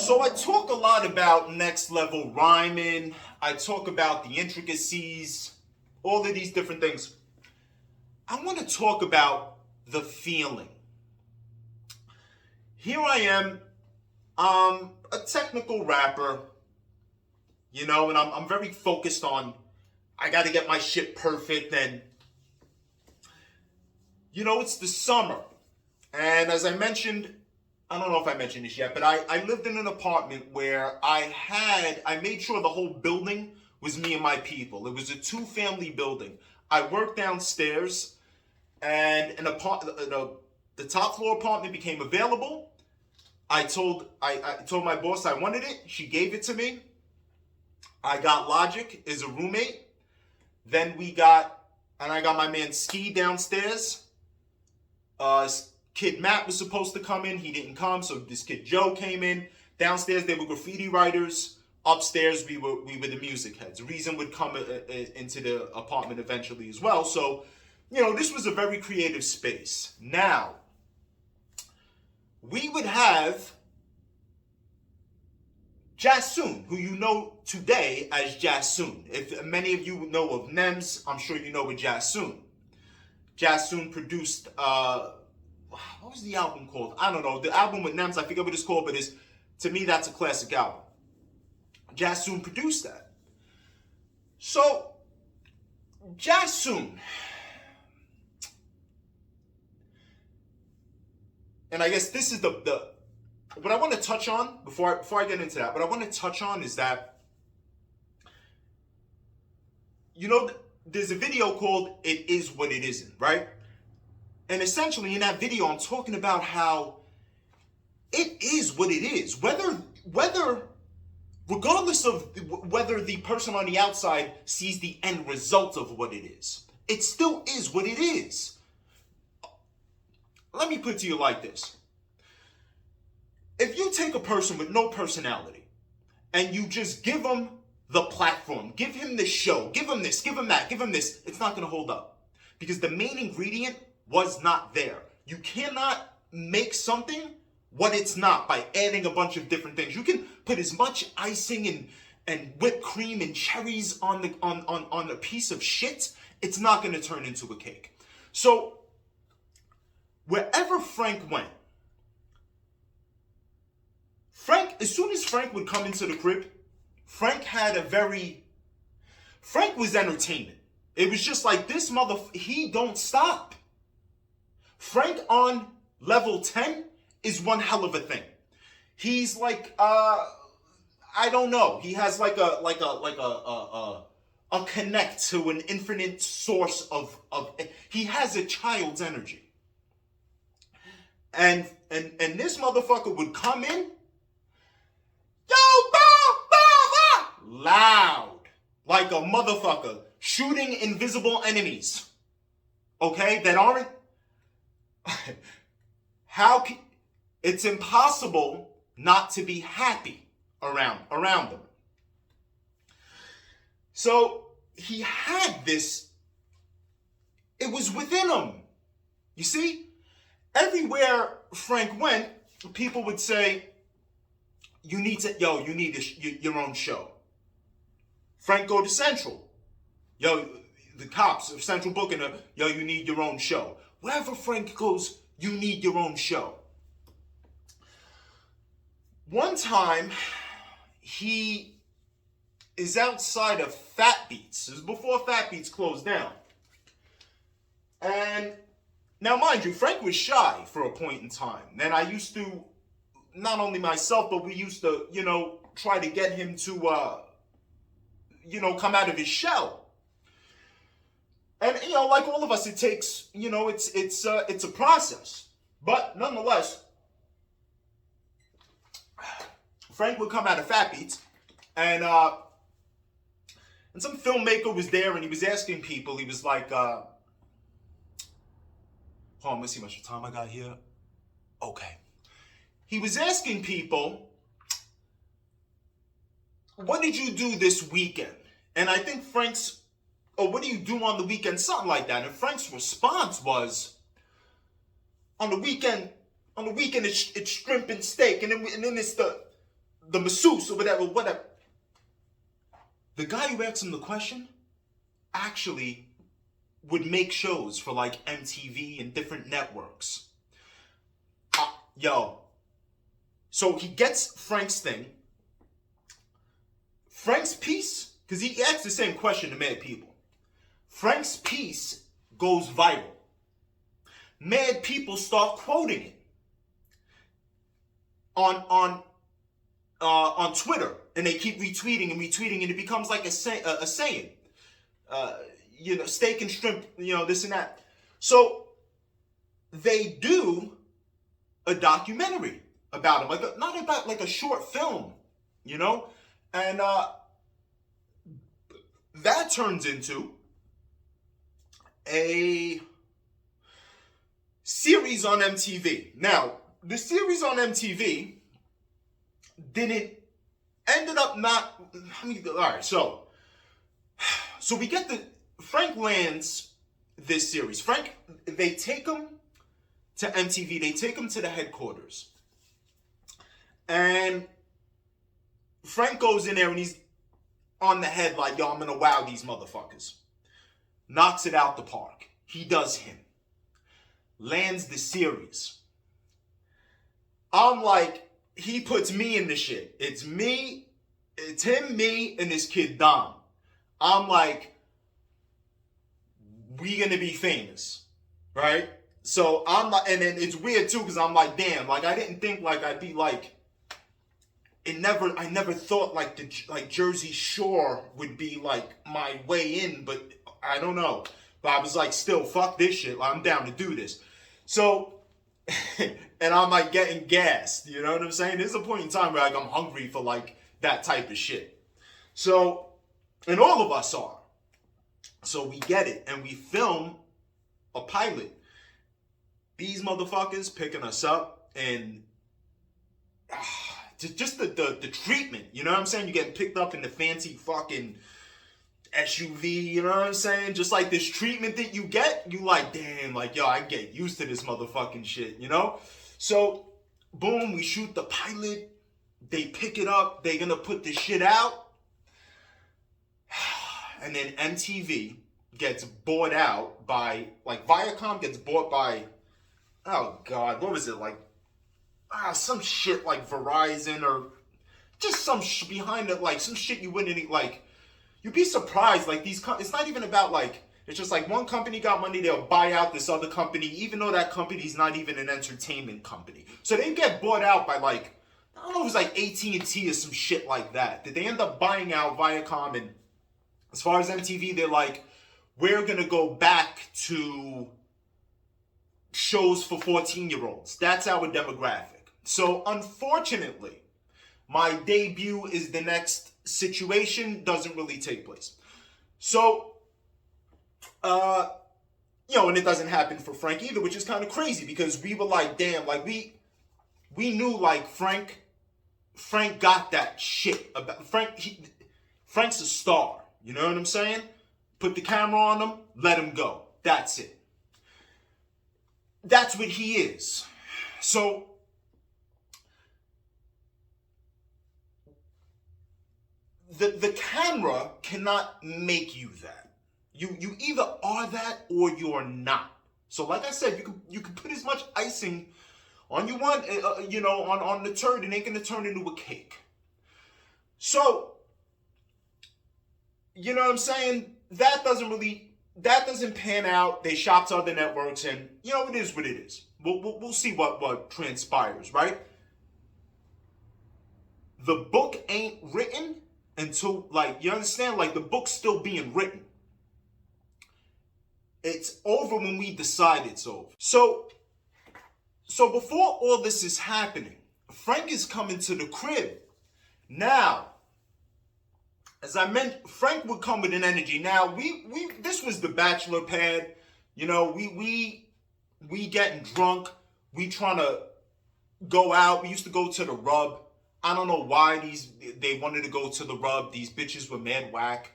So I talk a lot about next level rhyming. I talk about the intricacies, all of these different things. I want to talk about the feeling. Here I am, a technical rapper, and I'm very focused on, I got to get my shit perfect. And, it's the summer. And as I mentioned, I don't know if I mentioned this yet, but I lived in an apartment where I made sure the whole building was me and my people. It was a 2-family building. I worked downstairs, and the top floor apartment became available. I told my boss I wanted it. She gave it to me. I got Logic as a roommate. Then I got my man Ski downstairs. Kid Matt was supposed to come in. He didn't come, so this kid Joe came in. Downstairs, they were graffiti writers. Upstairs, we were the music heads. Reason would come into the apartment eventually as well. So, this was a very creative space. Now, we would have Jazzsoon, who you know today as Jazzsoon. If many of you know of Nems, I'm sure you know of Jazzsoon. Jazzsoon produced... what was the album called? I don't know. The album with Nems, I forget what it's called, but to me, that's a classic album. Jazzsoon produced that. So, Jazzsoon. And I guess this is the what I want to touch on before I get into that. What I want to touch on is that, there's a video called "It Is What It Isn't," right? And essentially in that video, I'm talking about how it is what it is. Regardless of whether the person on the outside sees the end result of what it is, it still is what it is. Let me put it to you like this. If you take a person with no personality and you just give them the platform, give him the show, give him this, give him that, give him this, it's not going to hold up. Because the main ingredient was not there. You cannot make something what it's not by adding a bunch of different things. You can put as much icing and whipped cream and cherries on a piece of shit. It's not going to turn into a cake. So wherever Frank went, as soon as Frank would come into the crib, Frank was entertainment. It was just like, this he don't stop. Frank on level 10 is one hell of a thing. He's like, I don't know. He has like a connect to an infinite source of he has a child's energy. And this motherfucker would come in, loud, like a motherfucker, shooting invisible enemies. Okay, that aren't. It's impossible not to be happy around them. So he had this, it was within him. You see, everywhere Frank went, people would say, you need your own show. Frank go to Central. The cops of Central booking her, you need your own show. Wherever Frank goes, you need your own show. One time, he is outside of Fat Beats. This is before Fat Beats closed down. And now, mind you, Frank was shy for a point in time. And I used to, not only myself, but we used to, try to get him to, come out of his shell. And, like all of us, it takes, it's a process. But nonetheless, Frank would come out of Fat Beats, and some filmmaker was there, and he was asking people, he was like, hold on, let's see how much time I got here. Okay. He was asking people, what did you do this weekend? And I think Frank's, what do you do on the weekend? Something like that. And Frank's response was, on the weekend it's shrimp and steak, and then it's the the masseuse or whatever. The guy who asked him the question actually would make shows for like MTV and different networks. Yo. So he gets Frank's thing. Frank's piece, because he asked the same question to mad people. Frank's piece goes viral. Mad people start quoting it on Twitter, and they keep retweeting, and it becomes like a saying. Steak and shrimp, this and that. So they do a documentary about him, not about like a short film, and that turns into a series on MTV. Now, the series on MTV ended up not. All right, so we get Frank lands this series. Frank, they take him to MTV. They take him to the headquarters. And Frank goes in there and he's on the head like, yo, I'm going to wow these motherfuckers. Knocks it out the park. He does him. Lands the series. I'm like, he puts me in the shit. It's him, me, and this kid Dom. I'm like, we gonna be famous, right? So I'm like, and then it's weird too, because I'm like, damn, like I didn't think like I'd be like, I never thought like Jersey Shore would be like my way in, but I don't know. But I was like, still, fuck this shit. Like, I'm down to do this. So, and I'm like getting gassed, you know what I'm saying? There's a point in time where like I'm hungry for like that type of shit. So, and all of us are. So we get it, and we film a pilot. These motherfuckers picking us up, and just the treatment, you know what I'm saying? You're getting picked up in the fancy fucking SUV, you know what I'm saying? Just like this treatment that you get, you like, damn, like, yo, I get used to this motherfucking shit, you know? So, boom, we shoot the pilot. They pick it up. They're gonna put the shit out. And then MTV gets bought out by, like, Viacom gets bought by, oh God, what was it, like, some shit like Verizon or just some behind it, like, some shit you wouldn't, like, you'd be surprised, like, it's not even about, like, it's just like one company got money, they'll buy out this other company, even though that company's not even an entertainment company. So they get bought out by, like, I don't know, it was like AT&T or some shit like that. Did they end up buying out Viacom? And as far as MTV, they're like, we're going to go back to shows for 14-year-olds. That's our demographic. So unfortunately, my debut is the next situation, doesn't really take place. So, and it doesn't happen for Frank either, which is kind of crazy because we were like, damn, like we knew like Frank got that shit about Frank's a star, you know what I'm saying? Put the camera on him, let him go. That's it. That's what he is. So, the camera cannot make you that. You either are that or you're not. So like I said, you can put as much icing on you want, on the turd, and ain't gonna turn into a cake. So, you know what I'm saying? That doesn't pan out. They shop to other networks, and it is what it is. We'll see what transpires, right? The book ain't written until, like, you understand? Like, the book's still being written. It's over when we decide it's over. So before all this is happening, Frank is coming to the crib. Now, as I mentioned, Frank would come with an energy. Now, this was the bachelor pad. We getting drunk. We trying to go out. We used to go to the Rub. I don't know why they wanted to go to the Rub. These bitches were mad whack.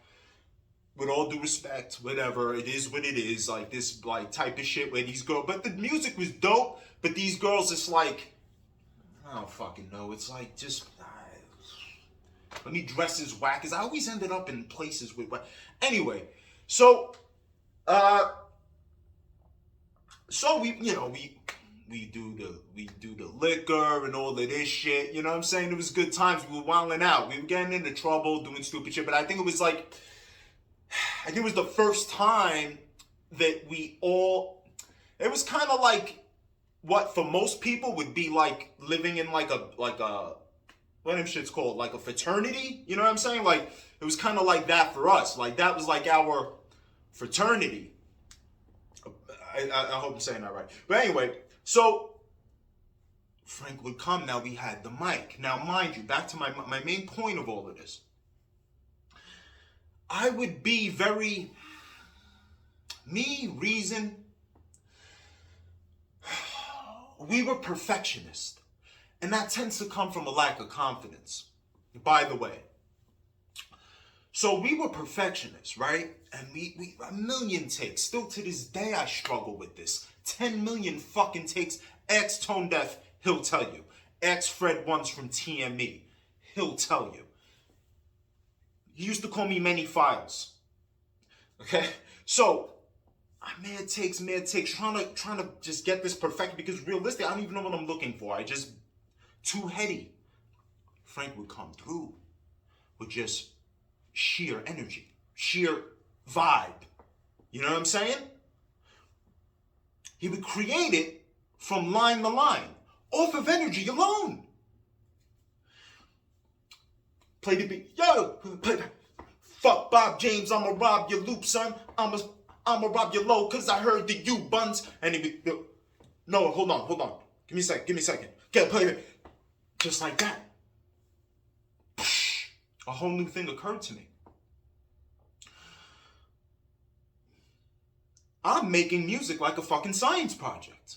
With all due respect, whatever, it is what it is. Like this, like type of shit where these girls, but the music was dope. But these girls, it's like, I don't fucking know. It's like just, Let me dress as whack, because I always ended up in places with whack. Anyway, so we do the liquor and all of this shit. You know what I'm saying? It was good times. We were wilding out. We were getting into trouble, doing stupid shit. But I think it was the first time that we all. It was kind of like what for most people would be like living in like a what them shit's called, like a fraternity. You know what I'm saying? Like it was kind of like that for us. Like that was like our fraternity. I hope I'm saying that right. But anyway, so Frank would come. Now we had the mic. Now, mind you, back to my main point of all of this. I would be very reason. We were perfectionists, and that tends to come from a lack of confidence. By the way. So we were perfectionists, right? And we a million takes. Still to this day, I struggle with this. 10 million fucking takes. X Tone Deaf, he'll tell you. X Fred Once from TME, he'll tell you. He used to call me Many Files. Okay? So, mad takes, trying to just get this perfect, because realistically, I don't even know what I'm looking for. Too heady. Frank would come through with just sheer energy, sheer vibe. You know what I'm saying? He would create it from line to line, off of energy alone. Play the beat. Yo, play. Fuck Bob James, I'ma rob your loop, son. I'ma rob your low, cause I heard the U buns. And he would, no, hold on. Give me a second. Get play it. Just like that. A whole new thing occurred to me. I'm making music like a fucking science project.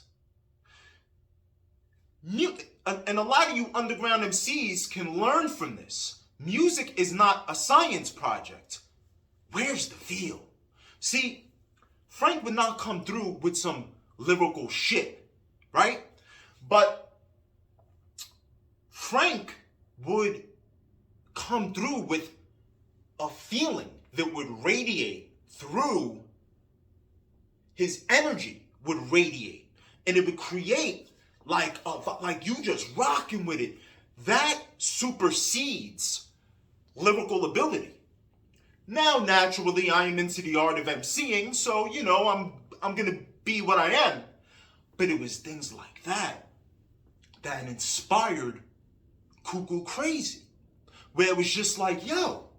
And a lot of you underground MCs can learn from this. Music is not a science project. Where's the feel? See, Frank would not come through with some lyrical shit, right? But Frank would come through with a feeling that would radiate through. His energy would radiate, and it would create like you just rocking with it. That supersedes lyrical ability. Now, naturally, I am into the art of MCing, so I'm gonna be what I am. But it was things like that inspired Cuckoo Crazy, where it was just like, yo,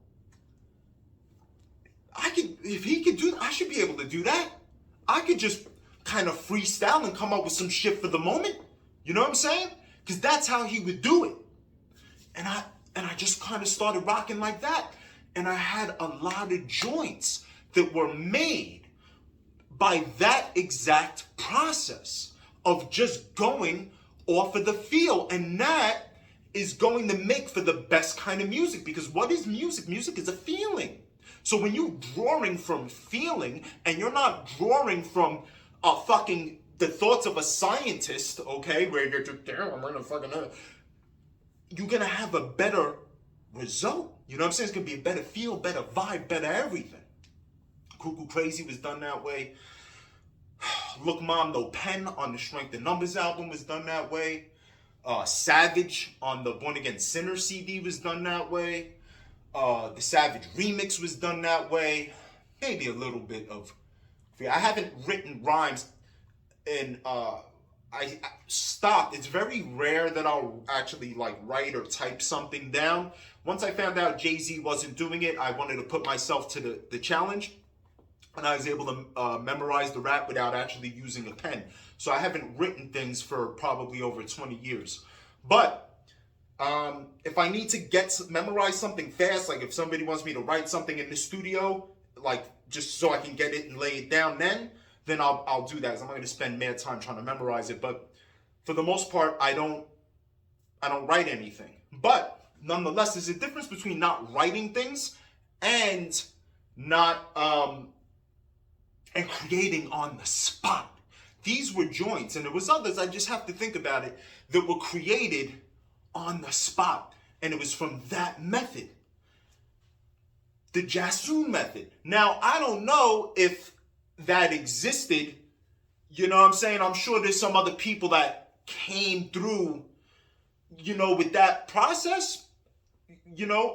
if he could do that, I should be able to do that. I could just kind of freestyle and come up with some shit for the moment. You know what I'm saying? Because that's how he would do it. And I just kind of started rocking like that. And I had a lot of joints that were made by that exact process of just going off of the feel. And that is going to make for the best kind of music. Because what is music? Music is a feeling. So when you're drawing from feeling, and you're not drawing from the thoughts of a scientist, okay, where you're just, damn, I'm gonna fucking, you're gonna have a better result. You know what I'm saying? It's gonna be a better feel, better vibe, better everything. Cuckoo Crazy was done that way. Look Mom No Pen on the Strength in Numbers album was done that way. Savage on the Born Again Sinner CD was done that way. The Savage remix was done that way. Maybe a little bit of. I haven't written rhymes, and I stopped. It's very rare that I'll actually like write or type something down. Once I found out Jay-Z wasn't doing it, I wanted to put myself to the challenge, and I was able to memorize the rap without actually using a pen. So I haven't written things for probably over 20 years, but. If I need to memorize something fast, like if somebody wants me to write something in the studio, like just so I can get it and lay it down, then I'll do that. Because I'm not going to spend mad time trying to memorize it. But for the most part, I don't write anything. But nonetheless, there's a difference between not writing things and and creating on the spot. These were joints, and there was others, I just have to think about it, that were created on the spot. And it was from that method. The Jazzsoon method. Now, I don't know if that existed. You know what I'm saying? I'm sure there's some other people that came through, with that process.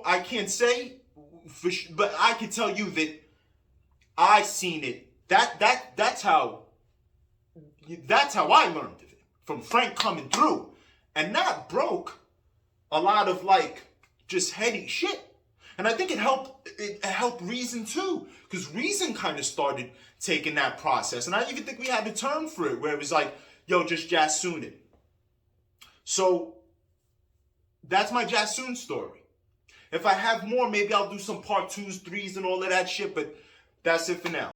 I can't say, but I can tell you that I seen it. That's how I learned of it, from Frank coming through, and that broke a lot of just heady shit. And I think it helped Reason too, because Reason kind of started taking that process, and I even think we had a term for it where it was like, yo, just Jazzsoon it. So that's my Jazzsoon story. If I have more, maybe I'll do some part 2s, 3s, and all of that shit, but that's it for now.